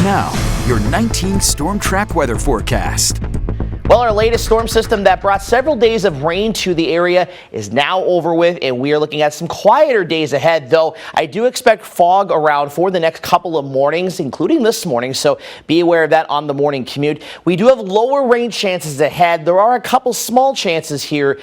Now, your 19 Storm Track weather forecast. Well, our latest storm system that brought several days of rain to the area is now over with, and we are looking at some quieter days ahead, though I do expect fog around for the next couple of mornings, including this morning, so be aware of that on the morning commute. We do have lower rain chances ahead. There are a couple small chances here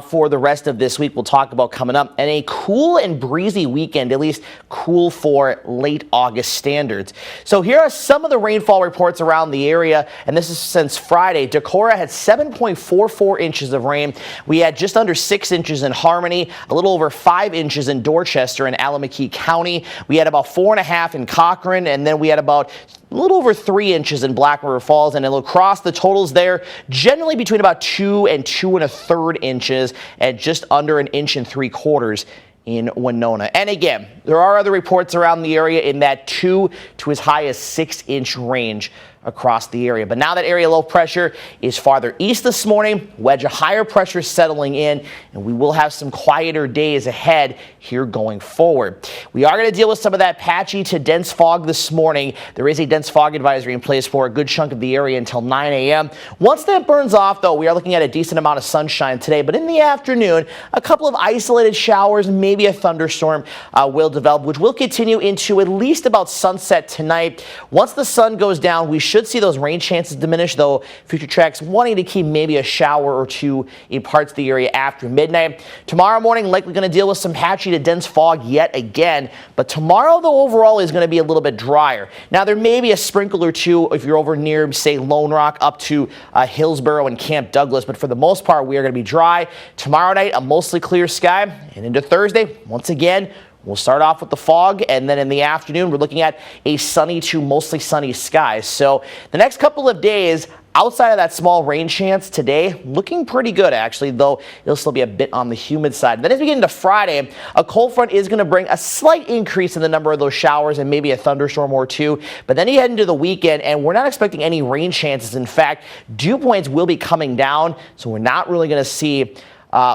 for the rest of this week we'll talk about coming up, and a cool and breezy weekend, at least cool for late August standards. So here are some of the rainfall reports around the area, and this is since Friday. Decorah had 7.44 inches of rain. We had just under 6 inches in Harmony, a little over 5 inches in Dorchester and Alameda County. We had about 4.5 in Cochrane, and then we had about a little over 3 inches in Black River Falls, and in La Crosse, the totals there generally between about 2 and 2 1/3 inches, and just under 1.75 inches in Winona. And again, there are other reports around the area in that 2 to as high as 6 inch range across the area. But now that area low pressure is farther east this morning, wedge of higher pressure settling in, and we will have some quieter days ahead here going forward. We are going to deal with some of that patchy to dense fog this morning. There is a dense fog advisory in place for a good chunk of the area until 9 a.m. Once that burns off, though, we are looking at a decent amount of sunshine today, but in the afternoon, a couple of isolated showers, maybe a thunderstorm will develop, which will continue into at least about sunset tonight. Once the sun goes down, we should see those rain chances diminish, though Future Track's wanting to keep maybe a shower or two in parts of the area after midnight. Tomorrow morning, likely going to deal with some patchy to dense fog yet again, but tomorrow, though, overall is going to be a little bit drier. Now, there may be a sprinkle or two if you're over near, say, Lone Rock up to Hillsborough and Camp Douglas, but for the most part, we are going to be dry. Tomorrow night, a mostly clear sky, and into Thursday, once again, we'll start off with the fog, and then in the afternoon, we're looking at a sunny to mostly sunny sky. So the next couple of days, outside of that small rain chance today, looking pretty good, actually, though it'll still be a bit on the humid side. Then as we get into Friday, a cold front is going to bring a slight increase in the number of those showers and maybe a thunderstorm or two. But then you head into the weekend, and we're not expecting any rain chances. In fact, dew points will be coming down, so we're not really going to see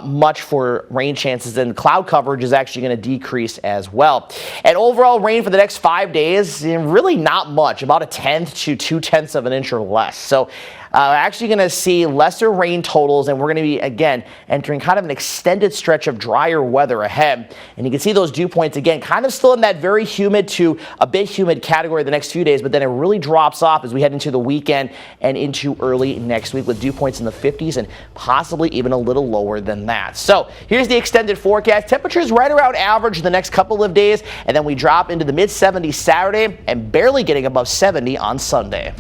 much for rain chances, and cloud coverage is actually going to decrease as well. And overall rain for the next 5 days, really not much, about 1/10 to 2/10 of an inch or less. So actually going to see lesser rain totals, and we're going to be, again, entering kind of an extended stretch of drier weather ahead. And you can see those dew points, again, kind of still in that very humid to a bit humid category the next few days, but then it really drops off as we head into the weekend and into early next week with dew points in the 50s and possibly even a little lower than that. So here's the extended forecast. Temperatures right around average the next couple of days, and then we drop into the mid-70s Saturday and barely getting above 70 on Sunday.